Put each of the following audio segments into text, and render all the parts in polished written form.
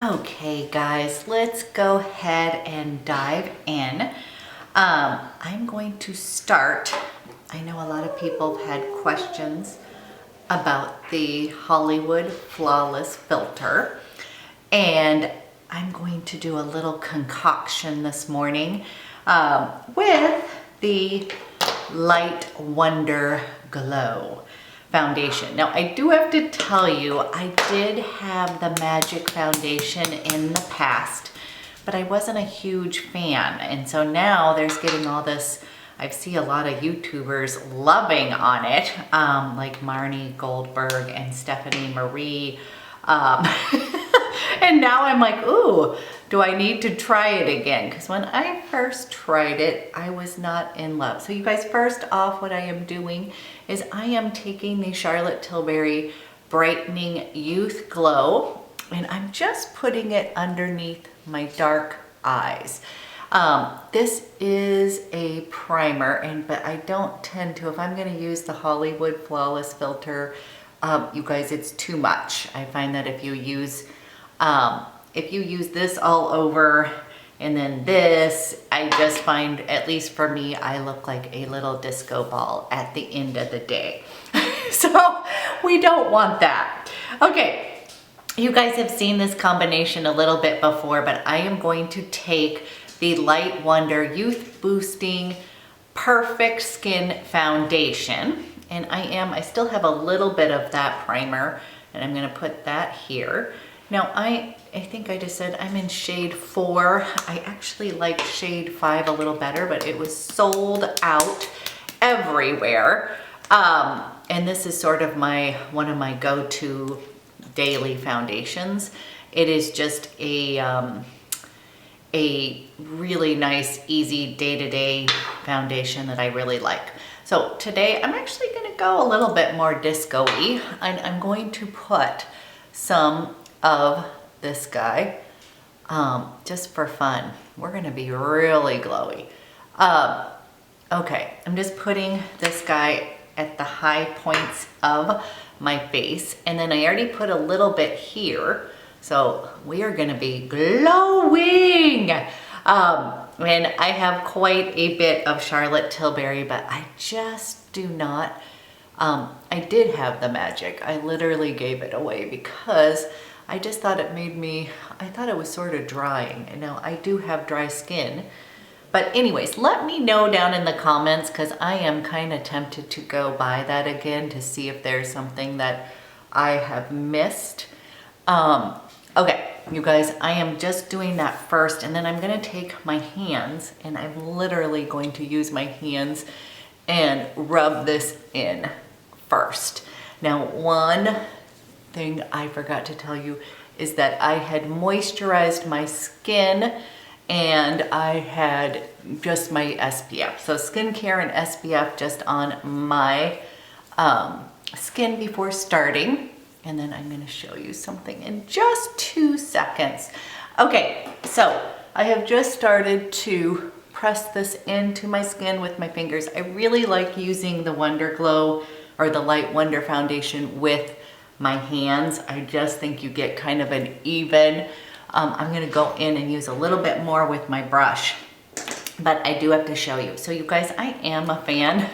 Okay guys, let's go ahead and dive in. I'm going to start. I know a lot of people have had questions about the Hollywood Flawless Filter, and I'm going to do a little concoction this morning with the Light Wonder Glow foundation. Now I do have to tell you, I did have the Magic Foundation in the past, but I wasn't a huge fan. And so now there's getting all this, I see a lot of YouTubers loving on it, like Marnie Goldberg and Stephanie Marie. And now I'm like, ooh, do I need to try it again? Because when I first tried it, I was not in love. So you guys, first off, what I am doing is I am taking the Charlotte Tilbury Brightening Youth Glow, and I'm just putting it underneath my dark eyes. This is a primer, but I don't tend to, if I'm going to use the Hollywood Flawless Filter, you guys, it's too much. I find that if you use this all over and then this, I just find, at least for me, I look like a little disco ball at the end of the day. So we don't want that. Okay, you guys have seen this combination a little bit before, but I am going to take the Light Wonder Youth Boosting Perfect Skin Foundation, and I still have a little bit of that primer, and I'm gonna put that here. Now I think I just said I'm in shade 4. I actually like shade 5 a little better, but it was sold out everywhere. And this is sort of one of my go-to daily foundations. It is just a really nice, easy day-to-day foundation that I really like. So today I'm actually gonna go a little bit more disco-y. I'm going to put some of this guy just for fun. We're gonna be really glowy. Okay, I'm just putting this guy at the high points of my face, and then I already put a little bit here, so we are gonna be glowing. And I have quite a bit of Charlotte Tilbury, but I just do not, I did have the Magic. I literally gave it away because I just thought it made me, I thought it was sort of drying. And now I do have dry skin. But anyways, let me know down in the comments, because I am kind of tempted to go buy that again to see if there's something that I have missed. Okay, you guys, I am just doing that first, and then I'm gonna take my hands, and I'm literally going to use my hands and rub this in first. Now, one thing I forgot to tell you is that I had moisturized my skin, and I had just my SPF. So skincare and SPF just on my skin before starting. And then I'm gonna show you something in just 2 seconds. Okay, so I have just started to press this into my skin with my fingers. I really like using the Wonder Glow or the Light Wonder foundation with my hands. I just think you get kind of an even. I'm gonna go in and use a little bit more with my brush, but I do have to show you. So you guys, I am a fan.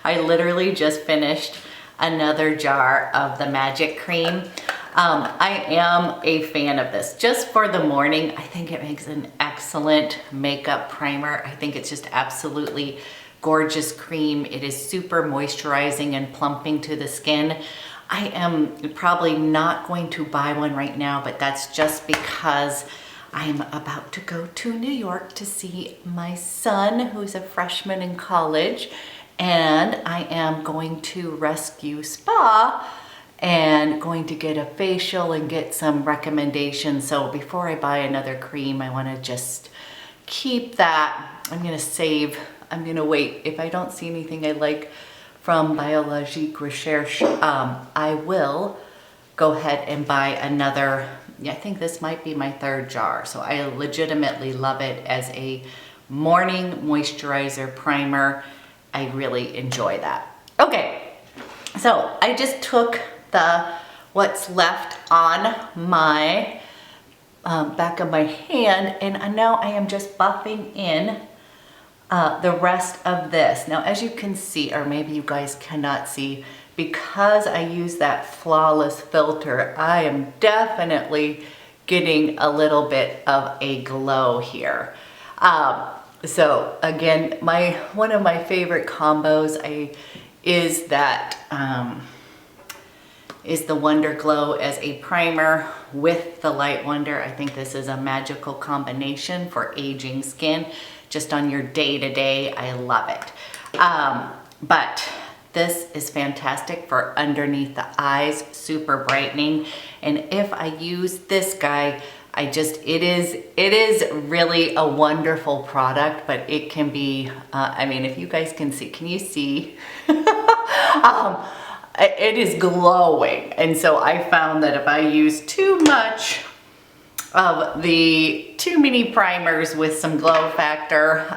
I literally just finished another jar of the Magic Cream. I am a fan of this just for the morning. I think it makes an excellent makeup primer. I think it's just absolutely gorgeous cream. It is super moisturizing and plumping to the skin. I am probably not going to buy one right now, but that's just because I'm about to go to New York to see my son, who's a freshman in college, and I am going to Rescue Spa and going to get a facial and get some recommendations. So before I buy another cream, I want to just keep that. I'm going to save. I'm going to wait. If I don't see anything I like from Biologique Recherche, I will go ahead and buy another. I think this might be my 3rd jar. So I legitimately love it as a morning moisturizer primer. I really enjoy that. Okay, so I just took what's left on my back of my hand, and now I am just buffing in the rest of this. Now, as you can see, or maybe you guys cannot see, because I use that flawless filter, I am definitely getting a little bit of a glow here. So again, one of my favorite combos is the Wonder Glow as a primer with the Light Wonder. I think this is a magical combination for aging skin, just on your day-to-day. I love it. But this is fantastic for underneath the eyes, super brightening. And if I use this guy, it is really a wonderful product, but it can be, I mean, if you guys can see, can you see? It is glowing. And so I found that if I use too much of too many primers with some glow factor,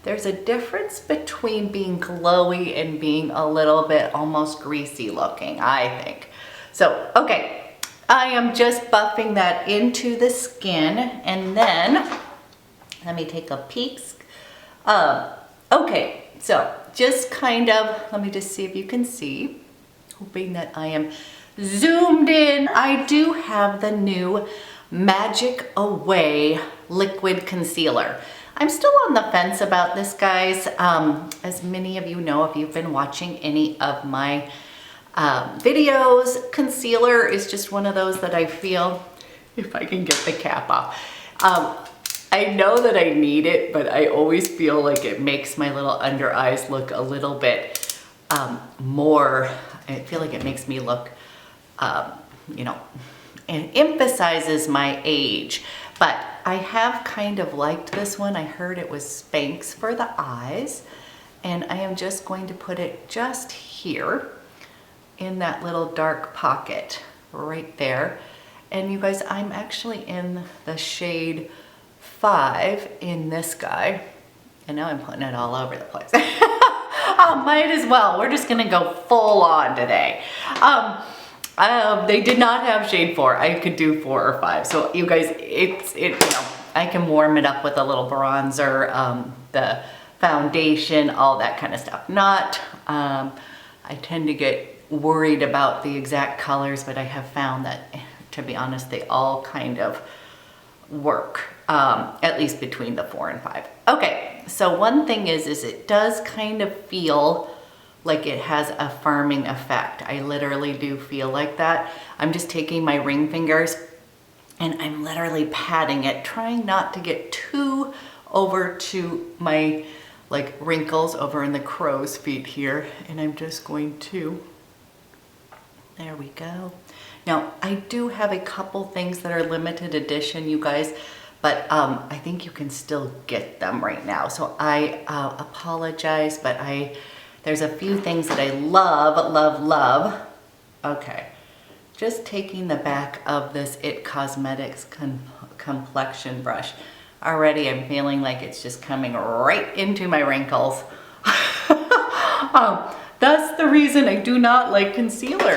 there's a difference between being glowy and being a little bit almost greasy looking, I think. So, okay, I am just buffing that into the skin, and then let me take a peek. Okay, so just kind of, let me just see if you can see, hoping that I am zoomed in. I do have the new Magic Away liquid concealer. I'm still on the fence about this, guys. As many of you know, if you've been watching any of my videos, concealer is just one of those that I feel, if I can get the cap off, I know that I need it, but I always feel like it makes my little under eyes look a little bit more, I feel like it makes me look, you know, and emphasizes my age. But I have kind of liked this one. I heard it was Spanx for the eyes, and I am just going to put it just here in that little dark pocket right there. And you guys, I'm actually in the shade 5 in this guy, and now I'm putting it all over the place. Might as well. We're just gonna go full on today. They did not have shade 4. I could do 4 or 5. So you guys, you know, I can warm it up with a little bronzer, the foundation, all that kind of stuff. I tend to get worried about the exact colors, but I have found that, to be honest, they all kind of work, at least between the 4 and 5. Okay, so one thing is it does kind of feel like it has a firming effect. I literally do feel like that. I'm just taking my ring fingers and I'm literally patting it, trying not to get too over to my like wrinkles over in the crow's feet here. And I'm just going to, there we go. Now, I do have a couple things that are limited edition, you guys, but I think you can still get them right now. So I apologize, but there's a few things that I love, love, love. Okay, just taking the back of this IT Cosmetics complexion brush. Already I'm feeling like it's just coming right into my wrinkles. That's the reason I do not like concealer.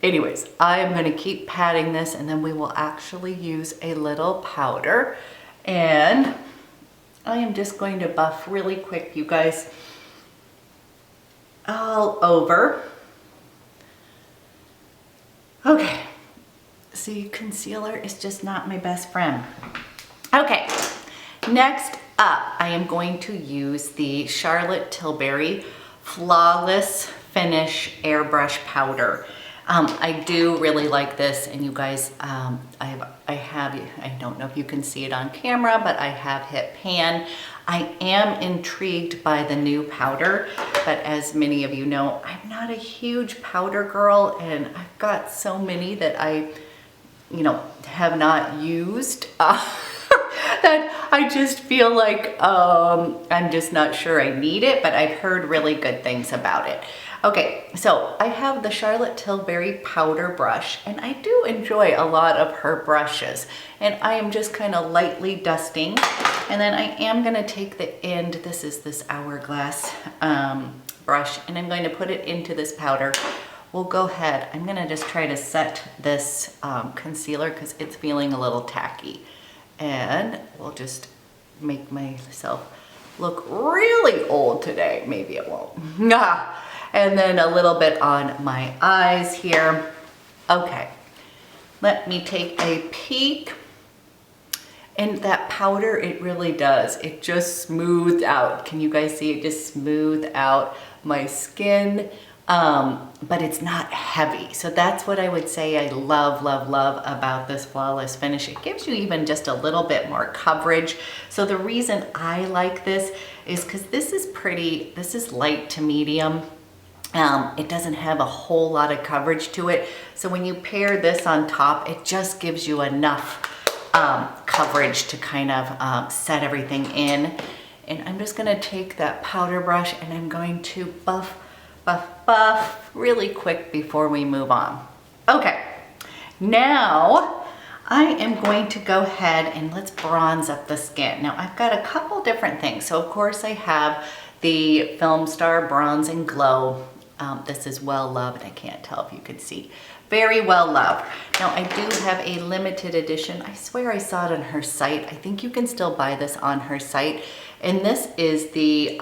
Anyways, I am gonna keep patting this, and then we will actually use a little powder. And I am just going to buff really quick, you guys, all over. Okay, see, concealer is just not my best friend. Okay, next up, I am going to use the Charlotte Tilbury Flawless Finish Airbrush Powder. I do really like this, and you guys, I don't know if you can see it on camera, but I have hit pan. I am intrigued by the new powder, but as many of you know, I'm not a huge powder girl, and I've got so many that I, you know, have not used that I just feel like I'm just not sure I need it, but I've heard really good things about it. Okay, so I have the Charlotte Tilbury powder brush, and I do enjoy a lot of her brushes, and I am just kind of lightly dusting, and then I am going to take the end, this is this hourglass brush, and I'm going to put it into this powder. we'll go ahead. I'm gonna just try to set this concealer because it's feeling a little tacky. And we'll just make myself look really old today. Maybe it won't. And then a little bit on my eyes here. Okay, let me take a peek. And that powder, it really does. It just smoothed out. Can you guys see it just smoothed out my skin? But it's not heavy. So that's what I would say I love, love, love about this Flawless Finish. It gives you even just a little bit more coverage. So the reason I like this is because this is light to medium. It doesn't have a whole lot of coverage to it. So when you pair this on top, it just gives you enough coverage to kind of set everything in. And I'm just gonna take that powder brush and I'm going to buff, buff, buff really quick before we move on. Okay, now I am going to go ahead and let's bronze up the skin. Now I've got a couple different things. So of course I have the Film Star Bronze and Glow. This is well loved. I can't tell if you could see. Very well loved. Now I do have a limited edition. I swear I saw it on her site. I think you can still buy this on her site. And this is the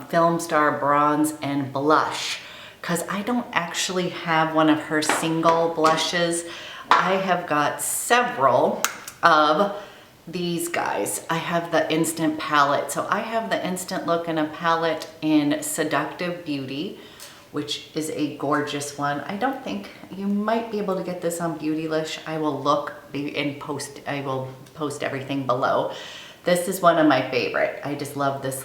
Film Star Bronze and Blush, because I don't actually have one of her single blushes. I have got several of these guys. I have the Instant palette. So I have the Instant Look in a palette in Seductive Beauty, which is a gorgeous one. I don't think you might be able to get this on Beautylish. I will look and post, I will post everything below. This is one of my favorite. I just love this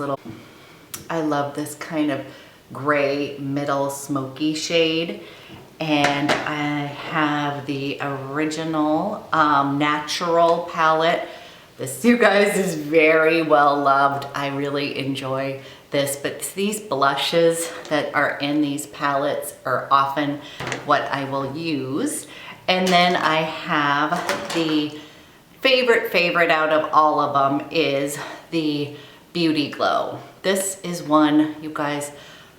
I love this kind of gray middle smoky shade. And I have the original natural palette. This, you guys, is very well loved. I really enjoy this, but these blushes that are in these palettes are often what I will use. And then I have the favorite out of all of them is the Beauty Glow. This is one, you guys,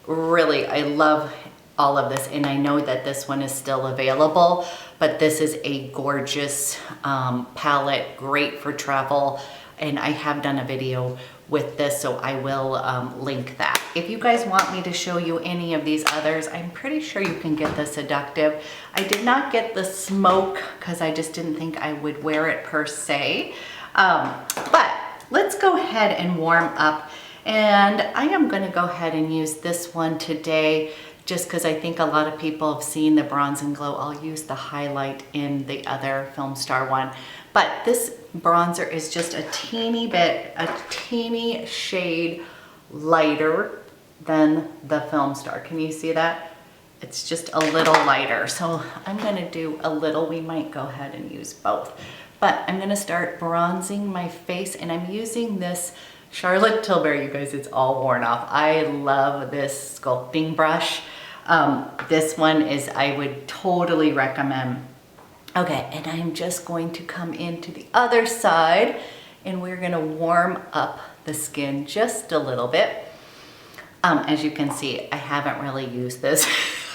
really, I love all of this, and I know that this one is still available, but this is a gorgeous palette, great for travel, and I have done a video with this, so I will link that. If you guys want me to show you any of these others, I'm pretty sure you can get the Seductive. I did not get the Smoke because I just didn't think I would wear it per se, but let's go ahead and warm up, and I am going to go ahead and use this one today just because I think a lot of people have seen the Bronze and Glow. I'll use the highlight in the other Film Star one. But this bronzer is just a teeny shade lighter than the Film Star. Can you see that? It's just a little lighter. So I'm gonna do a little, we might go ahead and use both. But I'm gonna start bronzing my face, and I'm using this Charlotte Tilbury, you guys, it's all worn off. I love this sculpting brush. This one is, I would totally recommend. Okay, and I'm just going to come into the other side, and we're gonna warm up the skin just a little bit. As you can see, I haven't really used this.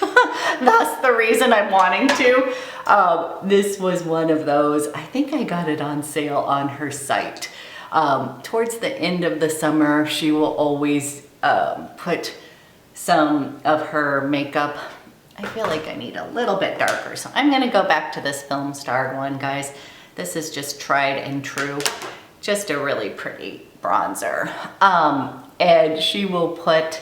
That's the reason I'm wanting to. This was one of those, I think I got it on sale on her site. Towards the end of the summer, she will always put some of her makeup. I feel like I need a little bit darker, so I'm gonna go back to this Film Star one, guys. This is just tried and true, just a really pretty bronzer. And she will put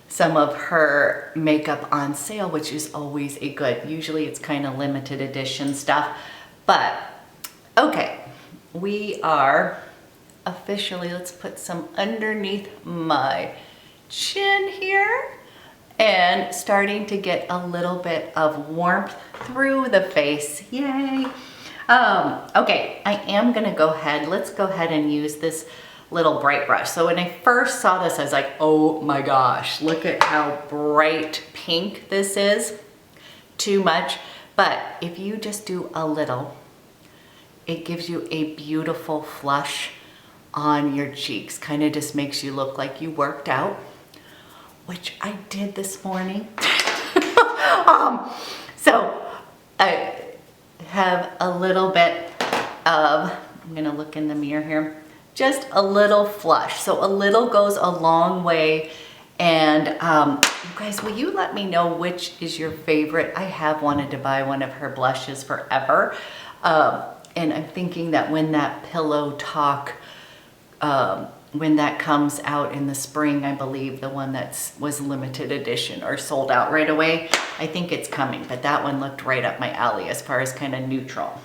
some of her makeup on sale, which is always a good, usually it's kind of limited edition stuff. But okay, we are officially, let's put some underneath my chin here, and starting to get a little bit of warmth through the face. Yay. Okay, I am gonna go ahead, let's go ahead and use this little bright brush. So when I first saw this, I was like, oh my gosh, look at how bright pink this is. Too much. But if you just do a little, it gives you a beautiful flush on your cheeks. Kind of just makes you look like you worked out, which I did this morning. So I have a little bit of, I'm gonna look in the mirror here, just a little flush. So a little goes a long way. And you guys, will you let me know which is your favorite? I have wanted to buy one of her blushes forever. And I'm thinking that when that Pillow Talk, when that comes out in the spring, I believe the one that was limited edition or sold out right away, I think it's coming, but that one looked right up my alley as far as kind of neutral.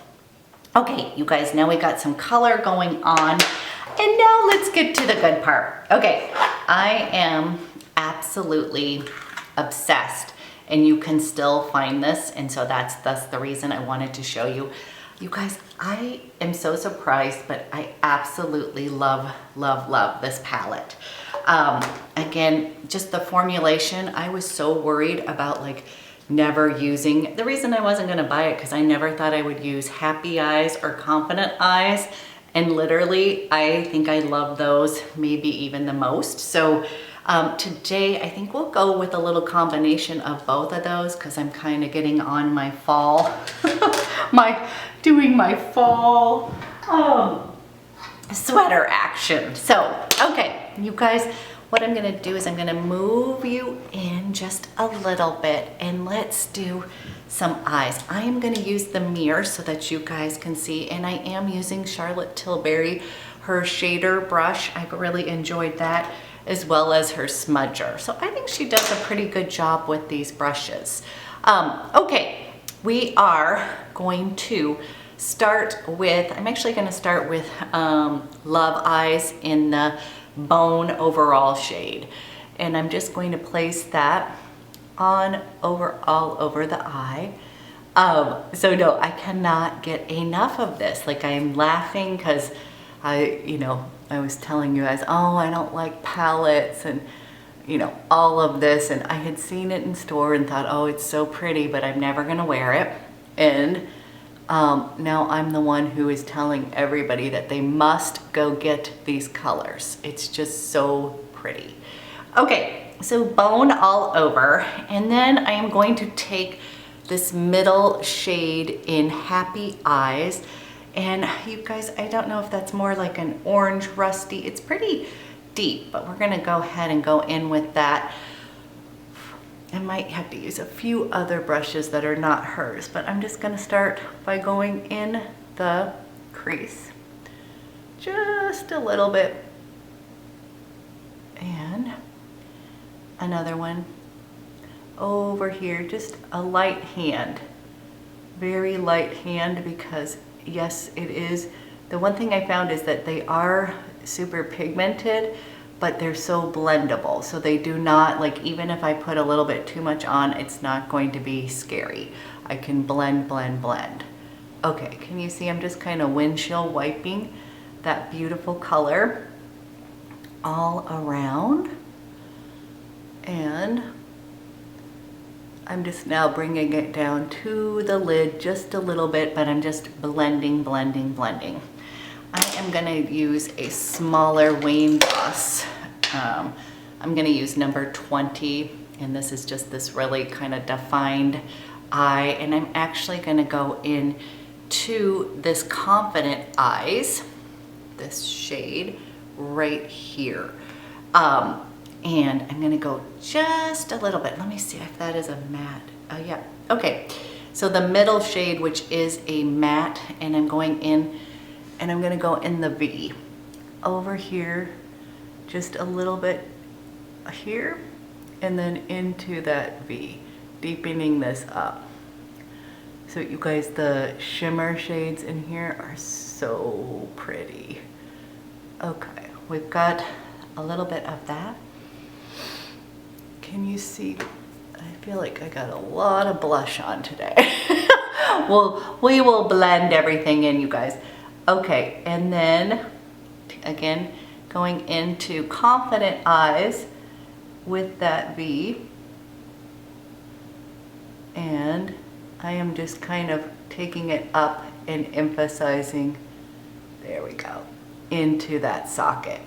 Okay, you guys, now we got some color going on, and now let's get to the good part. Okay, I am absolutely obsessed, and you can still find this, and so that's the reason I wanted to show you. You guys, I am so surprised, but I absolutely love, love, love this palette. Again, just the formulation, I was so worried about like never using. The reason I wasn't gonna buy it because I never thought I would use Happy Eyes or Confident Eyes. And literally, I think I love those maybe even the most. So today, I think we'll go with a little combination of both of those because I'm kind of getting on my fall, doing my fall sweater action. So, okay, you guys, what I'm gonna do is I'm gonna move you in just a little bit and let's do some eyes. I am gonna use the mirror so that you guys can see, and I am using Charlotte Tilbury, her shader brush. I've really enjoyed that, as well as her smudger. So I think she does a pretty good job with these brushes. Okay, we are going to start with, I'm actually gonna start with Love Eyes in the Bone Overall shade. And I'm just going to place that on all over the eye. So no, I cannot get enough of this. Like I'm laughing because I was telling you guys, oh, I don't like palettes and all of this, and I had seen it in store and thought, oh, it's so pretty, but I'm never gonna wear it. And now I'm the one who is telling everybody that they must go get these colors. It's just so pretty. Okay, so Bone all over, and then I am going to take this middle shade in Happy Eyes. And you guys, I don't know if that's more like an orange rusty. It's pretty deep, but we're gonna go ahead and go in with that. I might have to use a few other brushes that are not hers, but I'm just gonna start by going in the crease. Just a little bit. And another one over here, just a light hand. Very light hand because yes, it is. The one thing I found is that they are super pigmented, but they're so blendable. So they do not, like even if I put a little bit too much on, it's not going to be scary. I can blend, blend, blend. Okay, can you see I'm just kind of windshield wiping that beautiful color all around. And I'm just now bringing it down to the lid just a little bit, but I'm just blending, blending, blending. I am gonna use a smaller Wayne Gloss. I'm gonna use number 20, and this is just this really kind of defined eye, and I'm actually gonna go in to this Confident Eyes, this shade right here. And I'm gonna go just a little bit. Let me see if that is a matte. Oh yeah, okay. So the middle shade, which is a matte, and I'm going in, and I'm gonna go in the V. Over here, just a little bit here, and then into that V, deepening this up. So you guys, the shimmer shades in here are so pretty. Okay, we've got a little bit of that. Can you see? I feel like I got a lot of blush on today. We will blend everything in, you guys. Okay, and then again, going into Confident Eyes with that V. And I am just kind of taking it up and emphasizing, there we go, into that socket.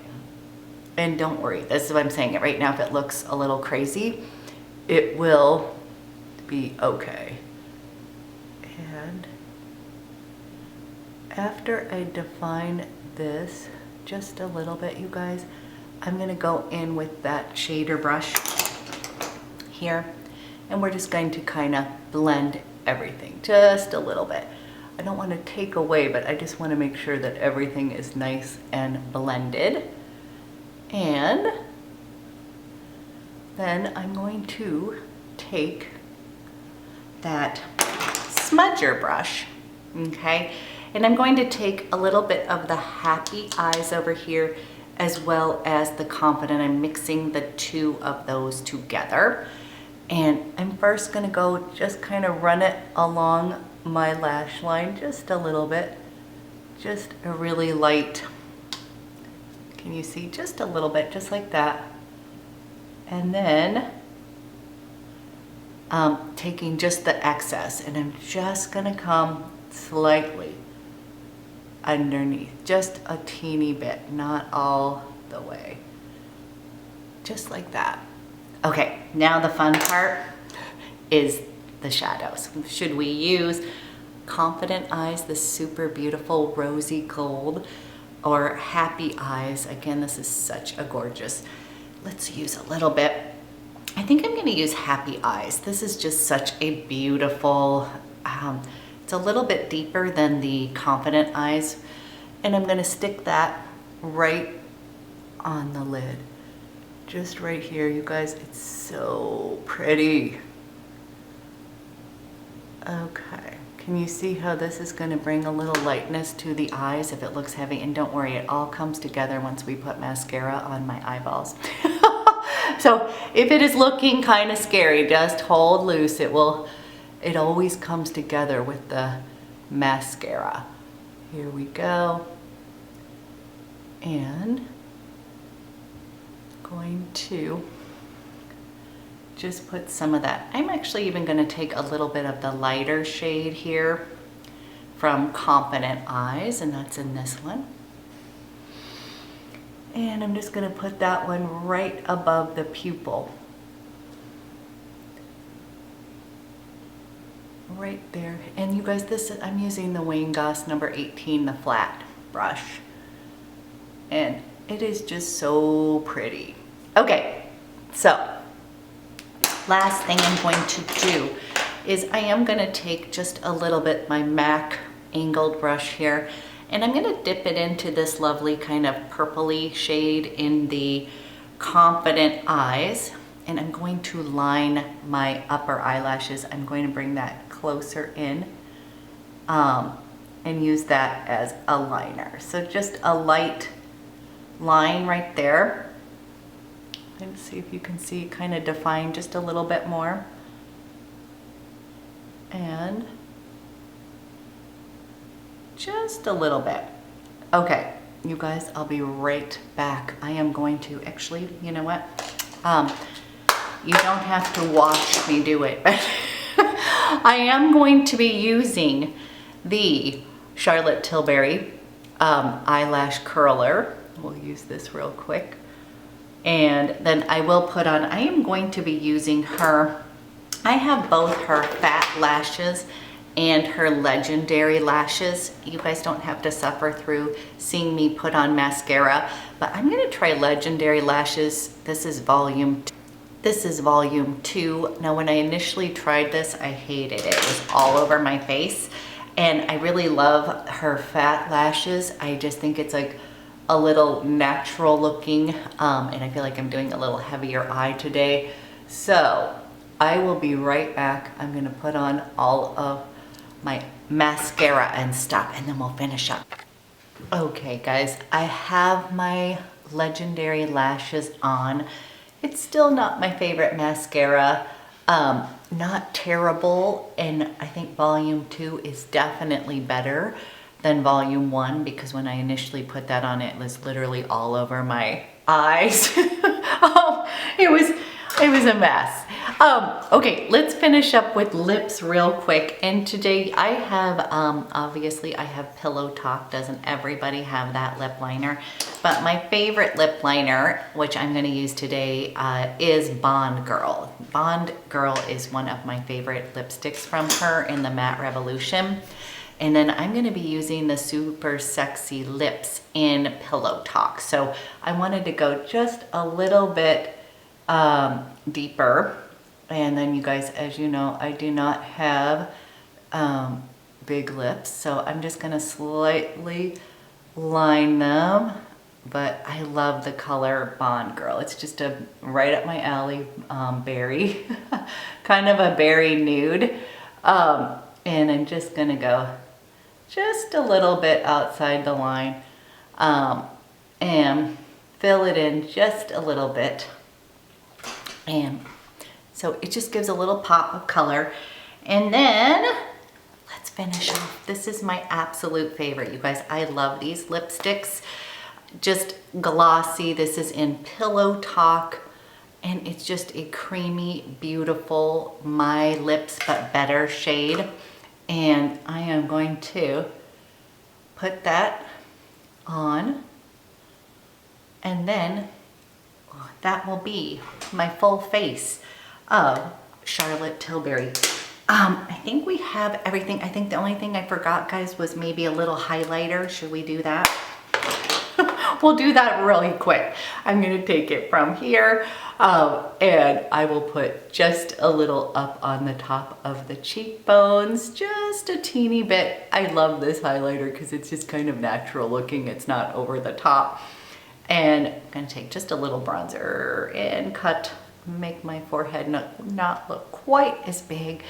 And don't worry, this is what I'm saying. Right now, if it looks a little crazy, it will be okay. And after I define this just a little bit, you guys, I'm gonna go in with that shader brush here, and we're just going to kind of blend everything just a little bit. I don't want to take away, but I just want to make sure that everything is nice and blended. And then I'm going to take that smudger brush, okay? And I'm going to take a little bit of the happy eyes over here as well as the confident. I'm mixing the two of those together. And I'm first gonna go just kind of run it along my lash line just a little bit. Just a really light, can you see? Just a little bit, just like that. And then taking just the excess, and I'm just gonna come slightly underneath, just a teeny bit, not all the way, just like that. Okay, now the fun part is the shadows. Should we use Confident Eyes, the super beautiful rosy gold, or Happy Eyes? Again, this is such a gorgeous, let's use a little bit. I think I'm gonna use Happy Eyes. This is just such a beautiful, it's a little bit deeper than the Confident Eyes, and I'm gonna stick that right on the lid. Just right here, you guys, it's so pretty. Okay, can you see how this is gonna bring a little lightness to the eyes if it looks heavy? And don't worry, it all comes together once we put mascara on my eyeballs. So if it is looking kind of scary, just hold loose. It always comes together with the mascara. Here we go. And going to just put some of that. I'm actually even going to take a little bit of the lighter shade here from Confident Eyes, and that's in this one. And I'm just going to put that one right above the pupil. Right there. And you guys, I'm using the Wayne Goss number 18, the flat brush. And it is just so pretty. Okay, so last thing I'm going to do is I am going to take just a little bit my MAC angled brush here, and I'm going to dip it into this lovely kind of purpley shade in the Confident Eyes, and I'm going to line my upper eyelashes. I'm going to bring that closer in and use that as a liner. So just a light line right there. Let's see if you can see it kind of define just a little bit more. And just a little bit. Okay, you guys, I'll be right back. I am going to actually, you know what? You don't have to watch me do it, but I am going to be using the Charlotte Tilbury eyelash curler. We'll use this real quick. And then I will put on, I am going to be using her, I have both her fat lashes and her Legendary Lashes. You guys don't have to suffer through seeing me put on mascara, but I'm gonna try Legendary Lashes. This is volume 2. Now, when I initially tried this, I hated it. It was all over my face. And I really love her fat lashes. I just think it's like a little natural looking, and I feel like I'm doing a little heavier eye today. So I will be right back. I'm gonna put on all of my mascara and stuff, and then we'll finish up. Okay guys, I have my Legendary Lashes on. It's still not my favorite mascara. Not terrible, and I think volume 2 is definitely better than volume 1, because when I initially put that on, it was literally all over my eyes. Oh, it was a mess. Okay, let's finish up with lips real quick. And today I have, obviously I have Pillow Talk. Doesn't everybody have that lip liner? But my favorite lip liner, which I'm gonna use today, is Bond Girl. Bond Girl is one of my favorite lipsticks from her in the Matte Revolution. And then I'm gonna be using the Super Sexy Lips in Pillow Talk. So I wanted to go just a little bit deeper. And then you guys, as you know, I do not have big lips. So I'm just gonna slightly line them. But I love the color Bond Girl. It's just a right up my alley berry, kind of a berry nude. And I'm just gonna go just a little bit outside the line and fill it in just a little bit. And so it just gives a little pop of color. And then let's finish off. This is my absolute favorite, you guys. I love these lipsticks. Just glossy. This is in Pillow Talk. And it's just a creamy, beautiful, My Lips But Better shade. And I am going to put that on. And then that will be my full face of Charlotte Tilbury. I think we have everything. I think the only thing I forgot, guys, was maybe a little highlighter. Should we do that? We'll do that really quick. I'm gonna take it from here and I will put just a little up on the top of the cheekbones, just a teeny bit. I love this highlighter because it's just kind of natural looking. It's not over the top. And I'm gonna take just a little bronzer and make my forehead not look quite as big.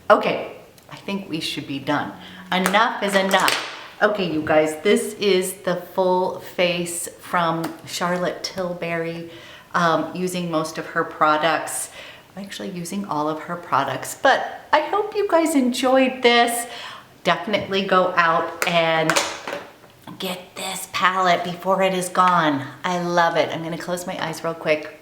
Okay, I think we should be done. Enough is enough. Okay, you guys, this is the full face from Charlotte Tilbury, using most of her products. I'm actually using all of her products, but I hope you guys enjoyed this. Definitely go out and get this palette before it is gone. I love it. I'm gonna close my eyes real quick.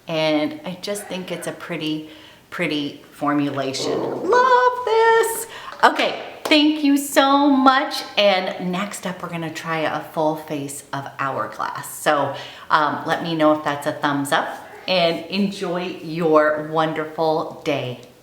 And I just think it's a pretty, pretty formulation. Love this. Okay. Thank you so much. And next up, we're gonna try a full face of Hourglass. So let me know if that's a thumbs up and enjoy your wonderful day.